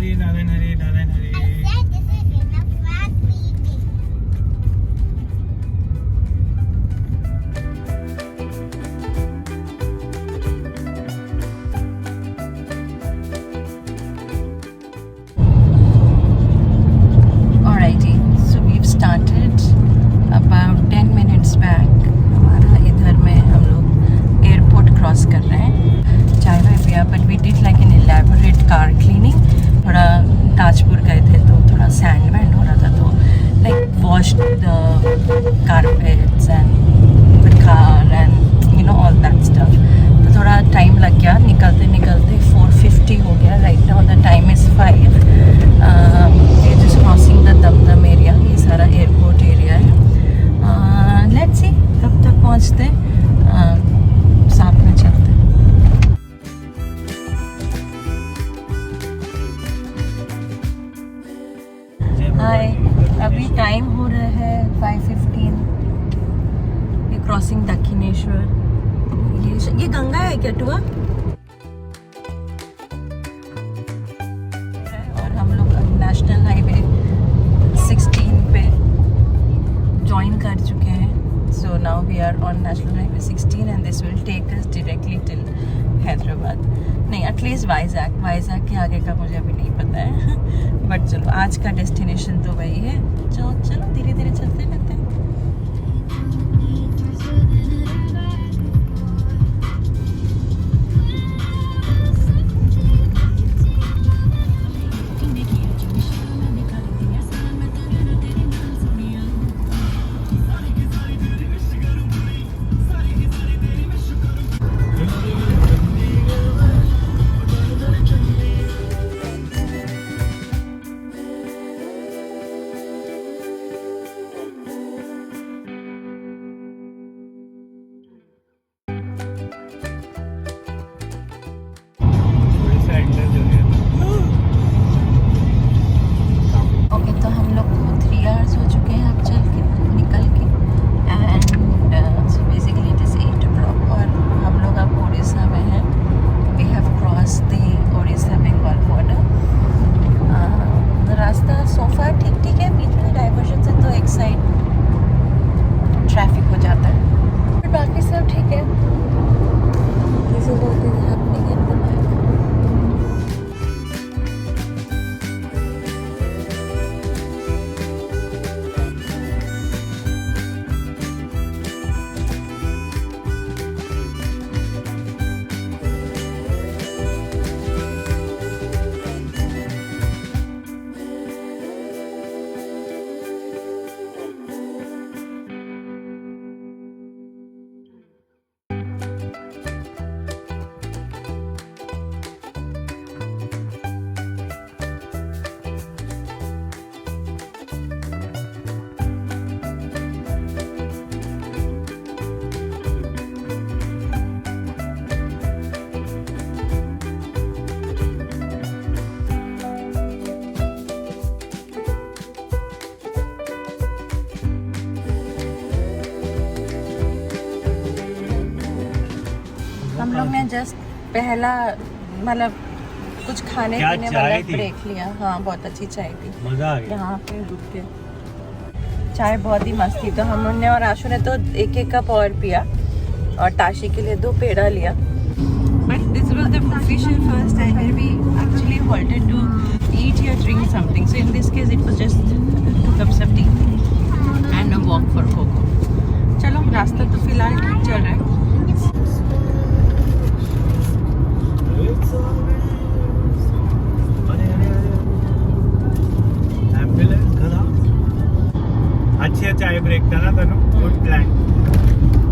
Hari Narayan Hari Narayan Hari. Alrighty, so we've started about 10 minutes back. हमारा इधर में हम लोग एयरपोर्ट क्रॉस कर रहे हैं। चाय वाय पिया, but we did like an elaborate car cleaning. थोड़ा ताजपुर गए थे तो थोड़ा सैंड वैंड हो रहा था, तो like wash the carpets and the car and you know all that stuff. तो थोड़ा टाइम लग गया, निकलते निकलते 4:50 हो गया। Right now the time is 5। We are just crossing the Dumdum area. ये सारा एयरपोर्ट एरिया है। लेट्स सी कब तक पहुँचते, साथ में चलते। हाय, अभी टाइम हो रहा है 5:15। ये क्रॉसिंग दक्षिणेश्वर। ये गंगा है क्या टुआ? और हम लोग नेशनल हाईवे 16 पे ज्वाइन कर चुके हैं। So now we are on national highway 16 and this will take us directly till Hyderabad. नहीं, एटलीस्ट वाइजैक के आगे का मुझे अभी नहीं पता है। बट चलो, आज का डेस्टिनेशन तो वही है। चलो धीरे धीरे चलते रहते हैं। हम लोग ने जस्ट पहला मतलब कुछ खाने पीने वाला ब्रेक लिया। हाँ, बहुत अच्छी चाय थी, मजा आ गया। यहाँ पे रुक के चाय बहुत ही मस्त थी। तो हमने और आशु ने तो एक कप और पिया और ताशी के लिए 2 पेड़ा लिया। But this was the official first time where we actually wanted to eat या drink something. So in this case it was just 2 cups of tea and a walk for coco। चलो, रास्ता तो फिलहाल ठीक चल रहा है। अच्छा चाय ब्रेक था ना तनु, गुड प्लान।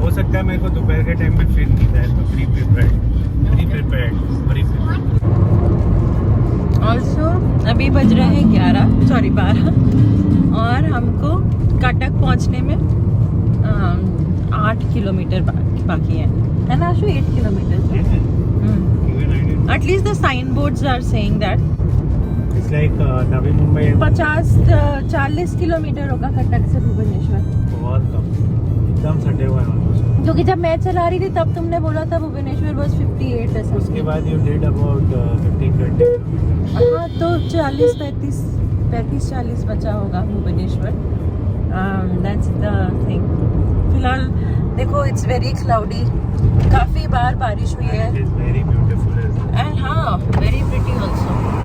हो सकता है मेरे को दोपहर के टाइम में फिर नहीं था, तो प्री प्रिपेयर्ड। ऑल्सो अभी बज रहे हैं 12 और हमको कटक पहुंचने में 8 किलोमीटर बाकी है ना Ashu? 8 kilometre. At least the sign boards are saying that it's like Navi Mumbai. 40 kilometre होगा कटक से भुवनेश्वर। बहुत कम, एकदम सटे हुआ है। क्योंकि जब मैं चला रही थी तब तुमने बोला था भुवनेश्वर बस 58 ऐसा। उसके बाद यू डिड अबाउट 15-20 हाँ तो 40 बचा होगा भुवनेश्वर। That's the thing. फिलहाल देखो इट्स वेरी क्लाउडी, काफी बार बारिश हुई है it is very beautiful and हाँ वेरी प्रिटी ऑल्सो।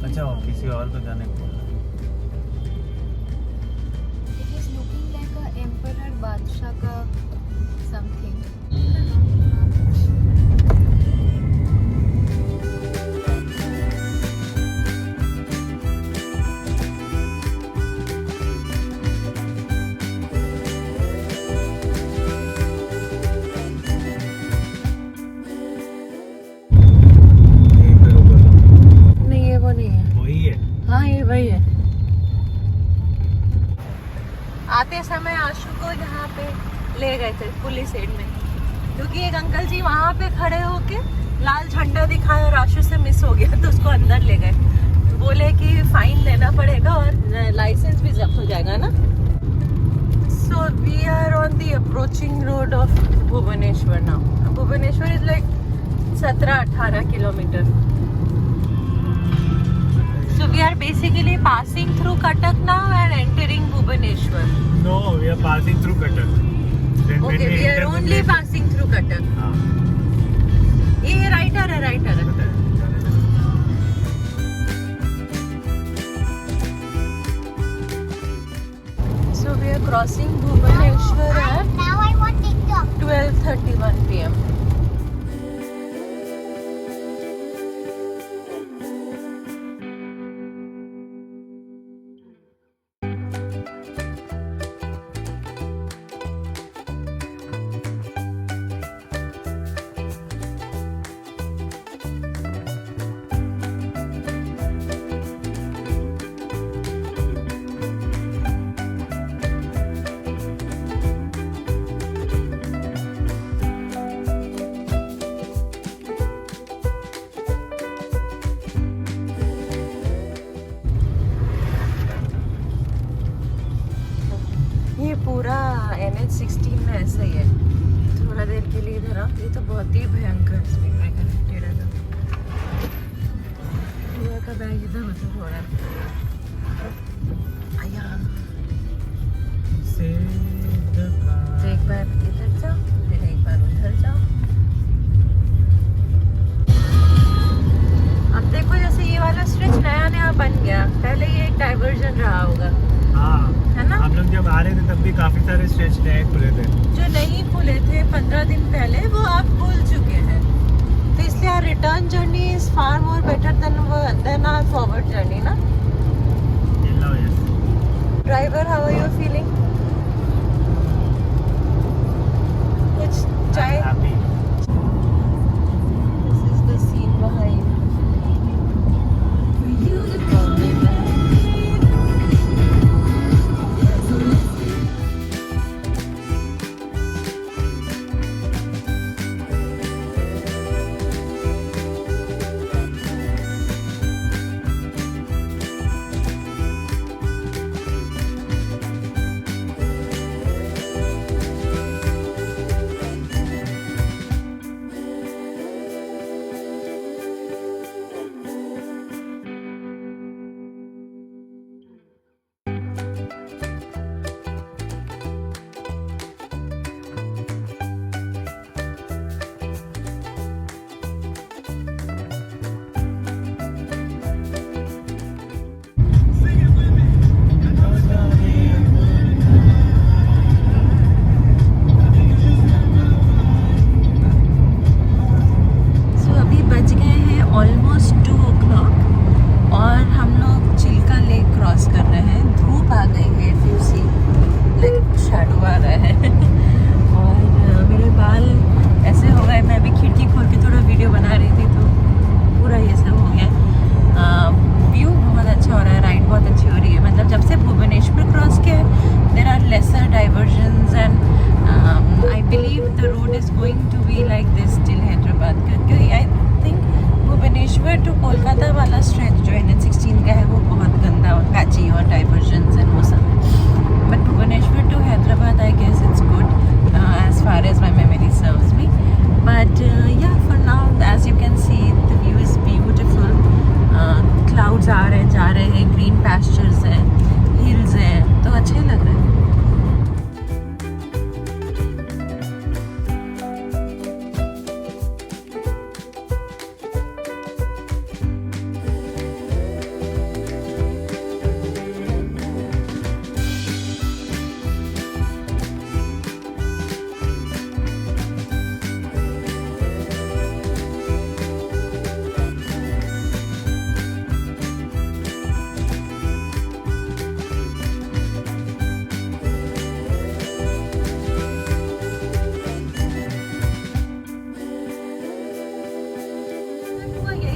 अच्छा किसी और को जाने को It is looking like a emperor बादशाह का something. नहीं ये वो नहीं है। वही है। हाँ ये वही है। आते समय आशु को यहाँ पे ले गए थे पुलिस एड में, क्योंकि एक अंकल जी वहाँ पे खड़े होके लाल झंडा दिखाया और आशु से मिस हो गया तो उसको अंदर ले गए। बोले कि फाइन देना पड़ेगा और लाइसेंस भी जब्त हो जाएगा ना। So we are on the approaching road of Bhubaneswar now. Bhubaneswar is like 17-18 kilometre. So we are basically passing through Cuttack now and entering Bhubaneswar. No, we are passing through Cuttack. Then when Okay, we are enter the only place- passing through Cuttack. हाँ, ये writer है, writer है। पता है, चले जाओ। So we are crossing Bhubaneswar at Now I want TikTok. 12:31 p.m. ये पूरा NH16 में ऐसा ही है। थोड़ा देर के लिए इधर आओ, ये तो बहुत ही भयंकर स्पीड ब्रेकर है। टेढ़ा सा पूरा का बैग इधर उधर हो रहा है। आया तो एक बार इधर जाओ, फिर एक बार उधर जाओ। अब देखो जैसे ये वाला स्ट्रेच नया नया बन गया, पहले ये एक डाइवर्जन रहा होगा, हाँ, है ना? हम लोग जब आ रहे थे तब भी काफी सारे स्ट्रेच नए खुले थे। जो नहीं खुले थे 15 दिन पहले वो आप खुल चुके हैं, तो इसलिए our return journey is far more better than our forward journey ना। Driver, how are you feeling? कुछ चाय? Happy. This is the scene behind. जब से भुवनेश्वर क्रॉस किया there are lesser diversions and I believe the road is going to be like this till Hyderabad, क्योंकि I think Bhubaneswar to Kolkata वाला stretch जो NH16 का है वो बहुत गंदा और पैची और डाइवर्जन्स एंड वो सब है, but Bhubaneswar to Hyderabad I guess it's good as far as my memory serves me. But yeah, for now, as you can see, the view is beautiful. Clouds आ रहे जा रहे हैं, green pastures हैं, hills हैं, तो अच्छे लग रहे हैं.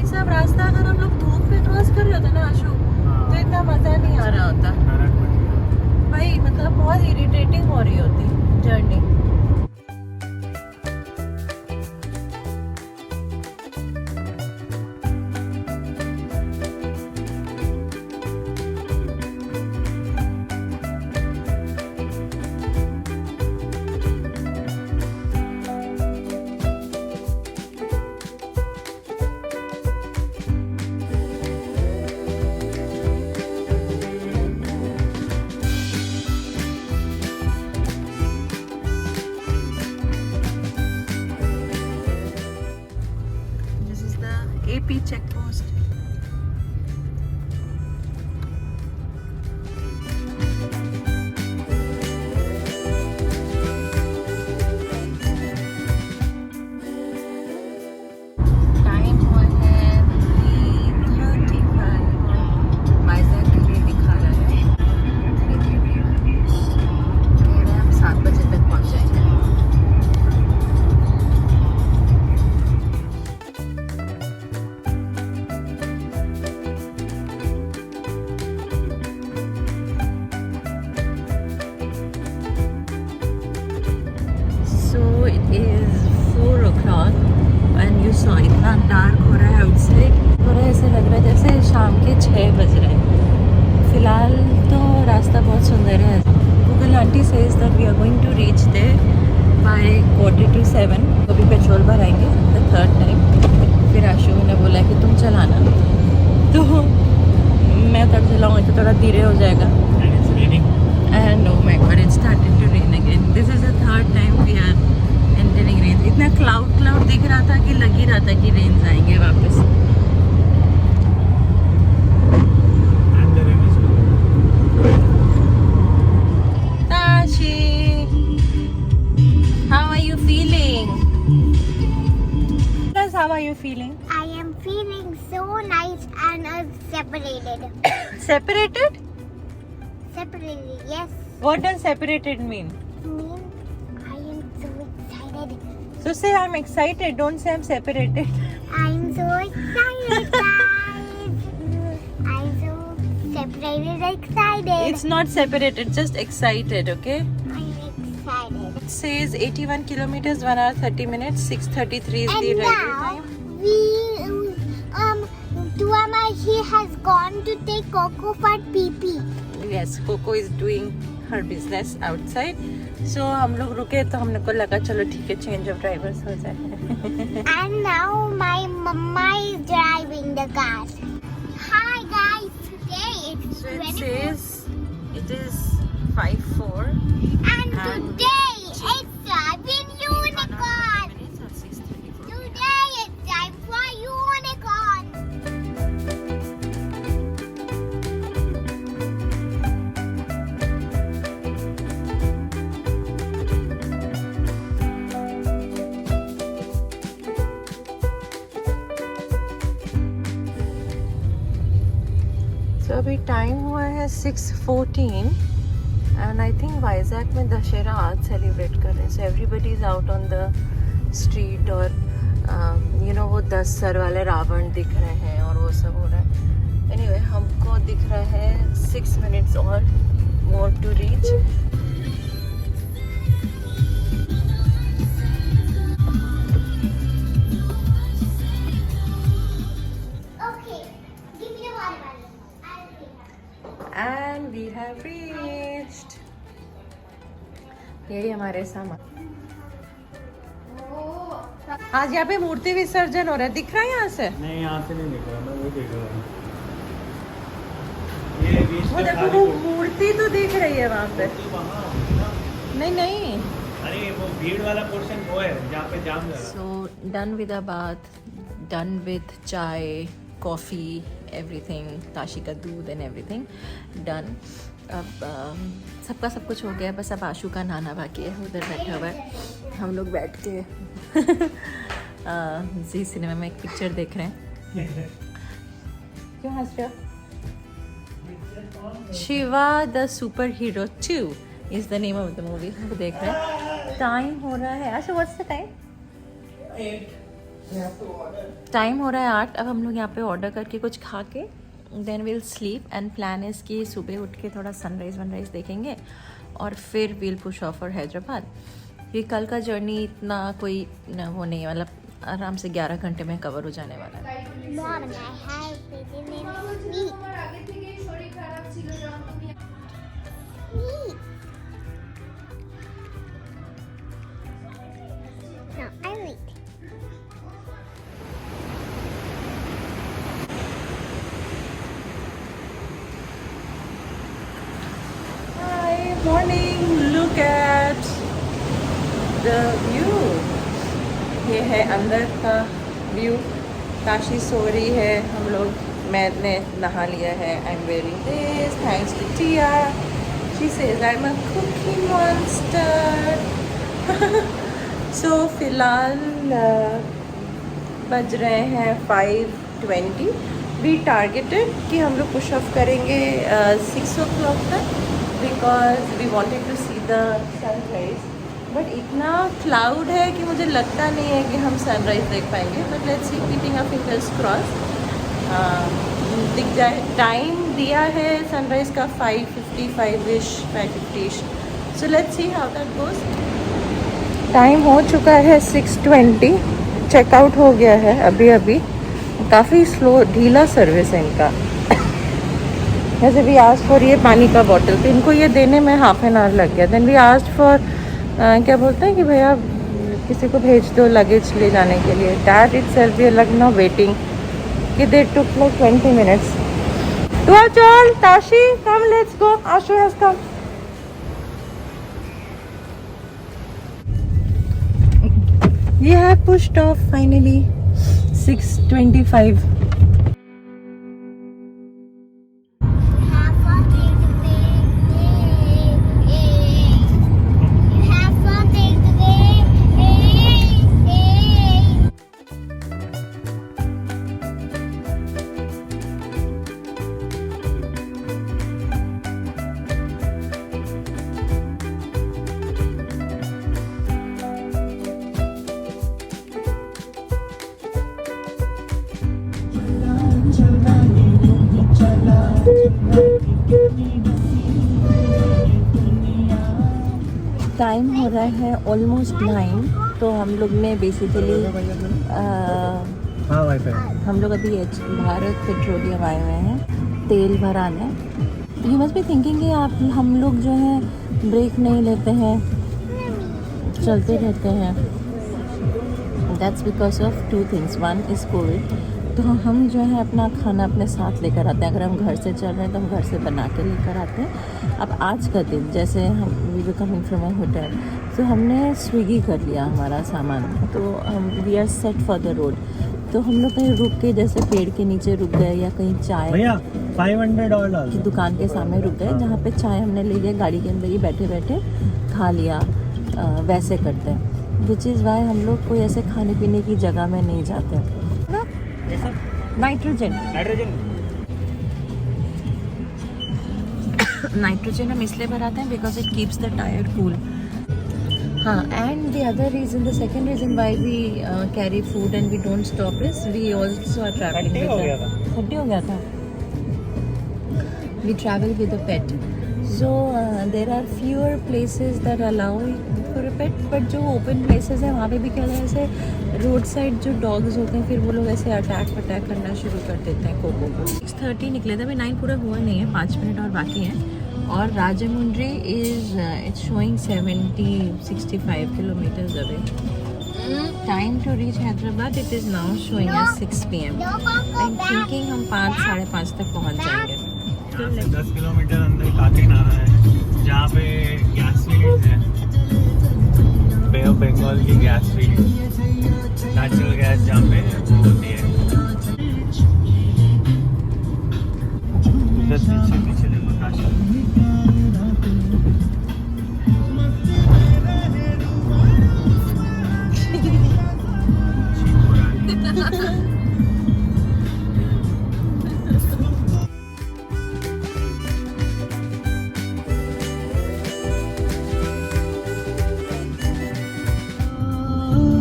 सब रास्ता अगर हम लोग धूप में क्रॉस कर रहे होते ना आशु, तो इतना मजा नहीं आ रहा होता भाई, मतलब बहुत इरिटेटिंग हो रही होती जर्नी. AP checkpost. टाइम हुआ है 3:35. वाइजैक के लिए दिखा रहा है. हम 7 बजे तक पहुंच जाएंगे. It is 4 o'clock and you saw इतना डार्क हो रहा है आउटसाइड. थोड़ा ऐसे लग रहा है जैसे शाम के 6 बज रहे हैं. फिलहाल तो रास्ता बहुत सुंदर है. Google aunty says that we are going to reach there by 6:45. अभी पेट्रोल भराएंगे द थर्ड टाइम. फिर आशु ने बोला कि तुम चलाना, तो मैं तब चलाऊँगी तो थोड़ा धीरे हो जाएगा. And oh my god, it started to rain again. This is the third time we are entering rain. इतना क्लाउड दिख रहा था कि लग ही रहा था कि रेन आएंगे वापस. Tashi, how are you feeling? Plus, how are you feeling? I am feeling so nice and separated. Separated? Separated, yes. What does separated mean? I am so excited. So say I'm excited. Don't say I'm separated. I'm so excited, guys. I'm so separated, excited. It's not separated, just excited, okay? I'm excited. It says 81 kilometers, 1 hour 30 minutes, 6:33 is the And railway now time. Tuama, he has gone to take Coco for pee-pee. Yes, Coco is doing her business outside. So हम लोग रुके तो हमने को लगा चलो ठीक है चेंज ऑफ ड्राइवर्स हो जाए. And now my mama is driving the car. Hi guys, today it's So it 24. says it is 5:04. And today it's driving unicorn. Today it's time for unicorn. So अभी time हुआ है 6:14 and I think Vizag में दशहरा आज celebrate कर रहे हैं. So everybody is out on the street और you know वो 10 सर वाले रावण दिख रहे हैं और वो सब हो रहा है. एनीवे हमको दिख रहा है 6 मिनट्स और more to reach. Okay, give me the water bottle. I'll clean up. And we have reached. यही हमारे सामान. आज यहाँ पे मूर्ति विसर्जन हो रहा है, दिख रहा है यहाँ से? नहीं, यहाँ से नहीं दिख रहा, मैं वो देख रहा हूँ. ये बीच वो का देखो खाली वो वो- मूर्ति तो दिख रही है वहाँ पे. मूर्ति वहाँ होगी ना. नहीं नहीं. अरे वो भीड़ वाला पोर्शन वो है जहाँ पे जाम लगा. So done with our bath, done with chai, coffee, everything, Tashi का दूध and everything done. अब सबका सब कुछ हो गया है, बस अब आशु का नहाना बाकी है. उधर बैठा हुआ है, हम लोग बैठ के जी सिनेमा में एक पिक्चर देख रहे हैं. क्यों हंस रहे हो? Shiva the super hero 2 is the name of the movie. वो देख रहे हैं. टाइम हो रहा है आशु, व्हाट्स द टाइम? टाइम हो रहा है 8. अब हम लोग यहाँ पे ऑर्डर करके कुछ खा के then will sleep and plan is कि सुबह उठ के थोड़ा सनराइज वनराइज देखेंगे और फिर will push of for Hyderabad. ये कल का जर्नी इतना कोई वो नहीं है, मतलब आराम से 11 घंटे में कवर हो जाने वाला है. Mom, I have been in meat. Meat. No, I wait. Hi, morning. Look at the view. ये है अंदर का व्यू. काशी सो रही है, हम लोग मैंने नहा लिया है. I am wearing this thanks to Tia. She says I am a cookie monster. So फिलहाल बज रहे हैं 5:20. वी टारगेटेड कि हम लोग पुश ऑफ करेंगे 6 o'clock तक because we wanted to see the sunrise. But इतना क्लाउड है कि मुझे लगता नहीं है कि हम सनराइज देख पाएंगे. But let's see, keeping our fingers cross. दिख जाए. टाइम दिया है सनराइज का 5:55-ish, 5:50-ish. So let's see how that goes. Time हो चुका है 6:20. चेकआउट हो गया है अभी अभी. काफ़ी स्लो, ढीला सर्विस है इनका. जैसे भी आस्ट फॉर ये पानी का बॉटल, तो इनको ये देने में ½ एन आवर लग गया. देन भी आस्ट फॉर क्या बोलते हैं कि भैया किसी को भेज दो लगेज ले जाने के लिए. डैट इट सेल्फ भी अलग ना वेटिंग कि दे टुक लाइक 20 minutes. तो चल Tashi, come let's go. Ashu has come. We have pushed off finally. 6:25. Have something to say. You have something to say. Time हो रहा है ऑलमोस्ट 9. तो हम लोग ने बेसिकली हाँ वाईफाई. हम लोग अभी भारत पेट्रोलियम आए हुए हैं तेल भराने. यू मस्ट बी थिंकिंग कि आप हम लोग जो है ब्रेक नहीं लेते हैं, चलते रहते हैं. That's because of 2 things. 1 is Covid. तो हम जो है अपना खाना अपने साथ लेकर आते हैं. अगर हम घर से चल रहे हैं तो हम घर से बना के लेकर आते हैं. अब आज का दिन जैसे हम we were coming from a hotel, तो हमने स्विगी कर लिया हमारा सामान. तो हम we are set for the road. तो हम लोग कहीं रुक के, जैसे पेड़ के नीचे रुक गए या कहीं चाय भैया $500 की दुकान के सामने रुक गए, जहाँ पे चाय हमने ले लिया, गाड़ी के अंदर ही बैठे बैठे खा लिया. वैसे करते हैं. विच इज़ वाई हम लोग कोई ऐसे खाने पीने की जगह में नहीं जाते. नाइट्रोजन नाइट्रोजन हम इसलिए भराते हैं because it keeps the tyre cool. हाँ, and the other reason, the second reason why we carry food and we don't stop is we also are travelling. 30 हो गया था. 30 हो गया था. we travel with a pet. So there are fewer places that allow for a pet, but जो open places हैं वहाँ पे भी क्या होता है, ऐसे रोड साइड जो डॉग्स होते हैं फिर वो लोग ऐसे अटैक करना शुरू कर देते हैं कोको को। 6:30 निकले थे, अभी 9 पूरा हुआ नहीं है, 5 मिनट और बाकी हैं। और Rajahmundry is it's showing 65 kilometres away. Time to reach Hyderabad it is now showing as 6 PM। I am thinking हम 5-5:30 तक पहुँच जाएंगे। यहाँ से 10 किलोमीटर अंदर काकी नाला है, जहाँ पे गैस फील्ड है, बे ऑफ बंगाल की गैस फील्ड, नेचुरल गैस जहाँ पे वो होती है। पीछे देखो काशी।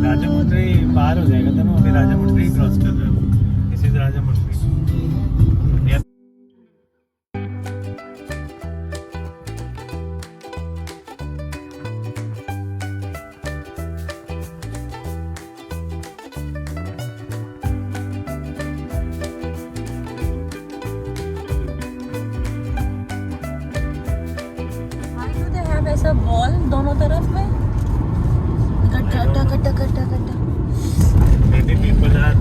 राजामुंड्री पार हो जाएगा था ना, अभी राजामुंड्री क्रॉस कर रहे हो। This is Rajahmundry. Why do they have ऐसा वॉल दोनों तरफ में? कट्टा Maybe people are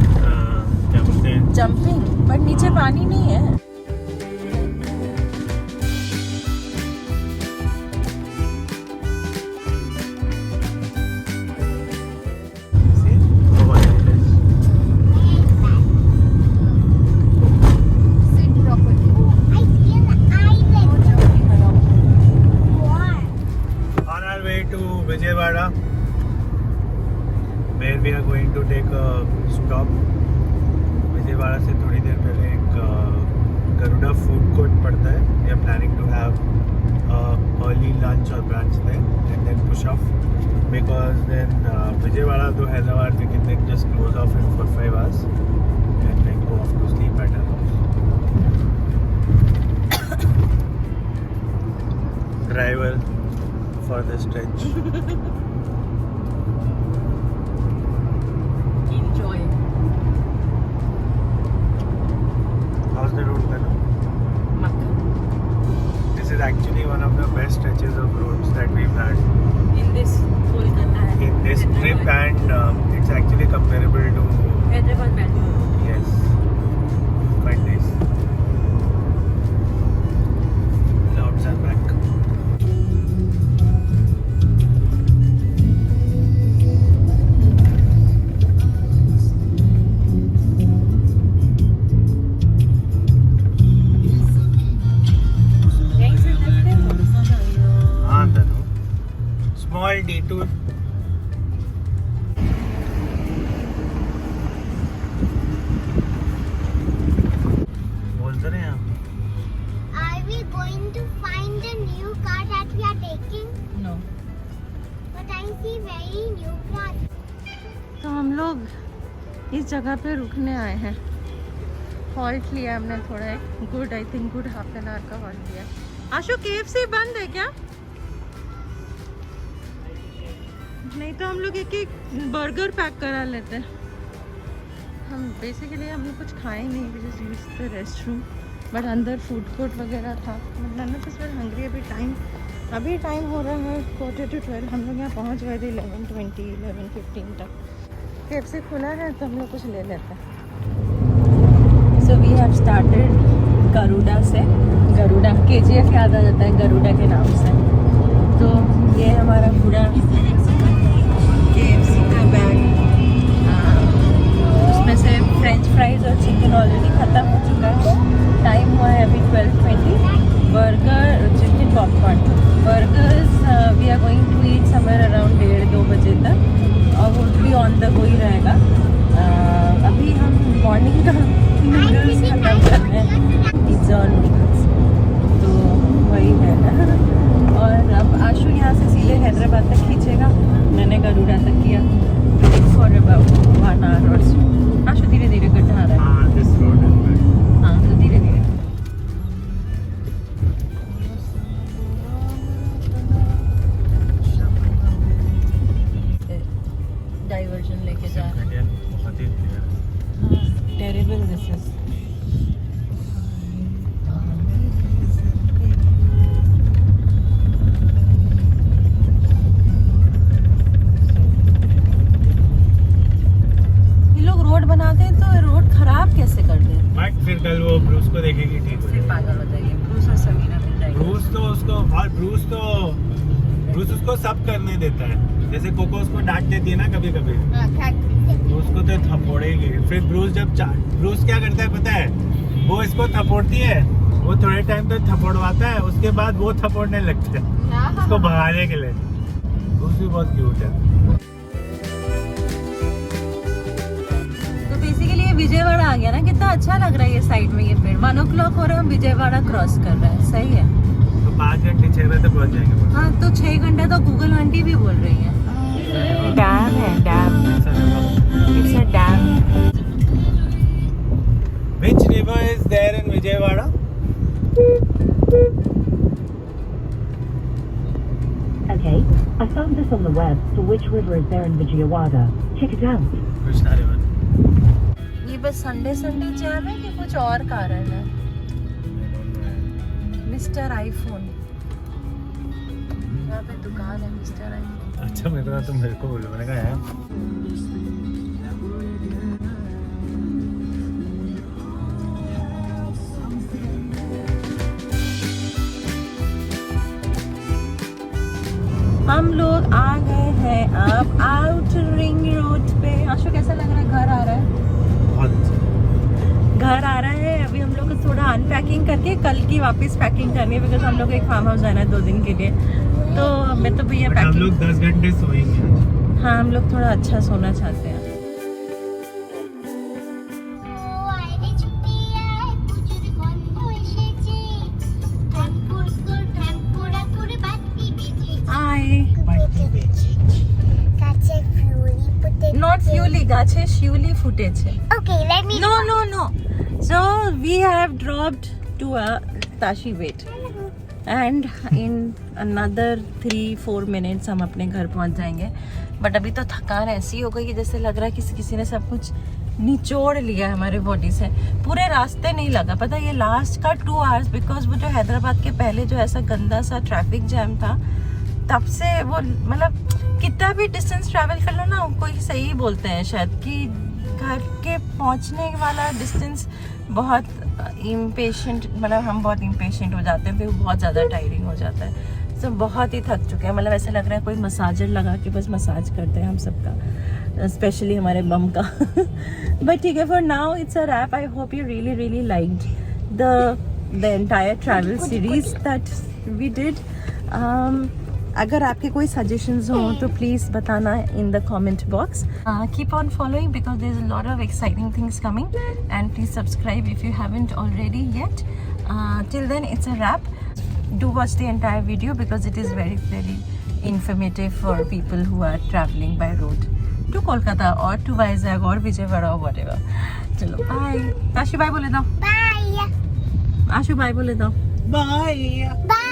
क्या बोलते हैं, जंपिंग, बट नीचे पानी नहीं है। See? Oh, what it is. Sit properly. I see an island. What? On our way to Vijayawada, where we are going to take a stop. Vijayawada से थोड़ी देर पहले एक गरुड़ा फूड कोर्ट पड़ता है। We are planning to have early lunch or brunch there and then push off, because then Vijayawada to Hyderabad we can then just close off in 4-5 hours and then go off to sleep at our house. Driver for the stretch. Enjoy. How's the road, Tanu? This is actually one of the best stretches of roads that we've had In this in this trip, and it's actually comparable to Hyderabad Bangalore. yes, quite nice. Clouds are back. हाँ तनु, small detour. बोल तो रहे हैं आप। Are we going to find the new car that we are taking? No. But I see very new car. तो हम लोग इस जगह पे रुकने आए हैं। हॉल्ट लिया हमने थोड़ा, एक good, I think good half an hour का हॉल्ट लिया। आशु KFC बंद है क्या? नहीं तो हम लोग एक बर्गर पैक करा लेते हैं। हम बेसिकली हमने कुछ खाए नहीं, we just used the restroom, but अंदर फूड कोर्ट वगैरह था। None of us were hungry. अभी टाइम हो रहा है 11:45। हम लोग यहाँ पहुँच गए थे 11:20, 11:15 तक। KFC खुला है तो हम लोग कुछ ले लेते हैं। So we have started Garuda से। गरुड़ा KGF याद आ जाता है गरुड़ा के नाम से। तो ये हमारा पूरा KFC का बैग, उसमें से फ्रेंच फ्राइज और चिकन ऑलरेडी ख़त्म हो चुका है। टाइम हुआ है अभी 12:20। Burger, chicken popcorn, burgers we are going to eat somewhere around 1:30-2 बजे तक, और वो भी ऑन द गो ही रहेगा। अभी हम मॉर्निंग का नूडल्स खत्म कर रहे हैं, पिज़्ज़ा और नूडल्स, तो वही है ना। और अब आशु यहाँ से सीधे हैदराबाद तक खींचेगा, मैंने गरुड़ा तक किया फॉर अबाउट 1 hour और so। आशु धीरे धीरे गड्ढा आ रहा है। हाँ, this road is back. हाँ, तो धीरे धीरे। फिर कल वो ब्रूस को देखेगी ठीक हो फिर जाएगी। पागल हो जाएगी। ब्रूस और समीना मिल जाएगी। ब्रूस तो ब्रूस उसको सब करने देता है। जैसे कोको उसको डांट देती है ना कभी कभी, तो उसको तो थपोड़ेगी। फिर ब्रूस ब्रूस क्या करता है पता है, वो इसको थपोड़ती है, वो थोड़े टाइम तक थपोड़वाता है, उसके बाद वो थपोड़ने लगता है उसको भगाने के लिए। ब्रूस भी बहुत क्यूट है। तो बेसिकली ये विजयवाड़ा आ गया ना, कितना अच्छा लग रहा है ये साइड में ये पेड़। 1 o'clock हो रहा है, हम विजयवाड़ा क्रॉस कर रहे हैं। सही है। तो 5 घंटे 6 बजे तक पहुंच जाएंगे। हाँ तो 6 घंटे तो गूगल आंटी भी बोल रही है। डैम है, dam. It's a dam. Which river is there in Vijayawada? Okay, I found this on the web for which river is there in Vijayawada. Check it out. Krishna river. ये बस Sunday jam है कि कुछ और कारण है? Mister iPhone, यहाँ पे दुकान है मिस्टर आईफोन। अच्छा मेरे को तुम मेरे को बोलो, मैंने कहा है। हम लोग आ गए हैं अब आउटर रिंग रोड पे। आशु कैसा लग रहा है? घर आ रहा है? बहुत अच्छा। घर आ रहा है। अभी हम लोग को थोड़ा अनपैकिंग करके कल की वापस पैकिंग करनी है, बिकॉज हम लोग को एक फार्म हाउस जाना है 2 दिन के लिए। तो मैं तो भैया But हम पैकिंग। लोग 10 घंटे सोएंगे। हाँ हम लोग थोड़ा अच्छा सोना चाहते हैं। Not Fueli, গাছে শিউলি ফুটেছে। Okay, let me. No. So we have dropped to a Tashi Wait, and in another 3-4 minutes हम अपने घर पहुंच जाएंगे। बट अभी तो थकान ऐसी हो गई कि जैसे लग रहा है किसी ने सब कुछ निचोड़ लिया है हमारे बॉडी से। पूरे रास्ते नहीं लगा पता, ये लास्ट का 2 hours, बिकॉज वो जो हैदराबाद के पहले जो ऐसा गंदा सा ट्रैफिक जैम था, तब से वो मतलब कितना भी डिस्टेंस ट्रैवल कर लो ना, कोई सही बोलते हैं शायद कि घर के पहुंचने वाला डिस्टेंस बहुत इम्पेशेंट, मतलब हम बहुत इम्पेशेंट हो जाते हैं, फिर बहुत ज़्यादा टायरिंग हो जाता है। तो बहुत ही थक चुके हैं, मतलब ऐसा लग रहा है कोई मसाजर लगा के बस मसाज करते हैं हम सबका, स्पेशली हमारे बम का। बट ठीक है, for now it's a wrap. I hope you really liked the entire travel series that we did. अगर आपके कोई सजेशंस हो तो प्लीज़ बताना in the comment box. Keep on following because there is a lot of exciting things coming, and please subscribe if you haven't already yet. Till then it's a wrap. Do watch the entire video because it is very informative for people who are traveling by road to Kolkata or to Vizag or Vijayawada or whatever. चलो bye. आशु bye बोले दो। Bye. आशु bye बोले दो। Bye. Bye.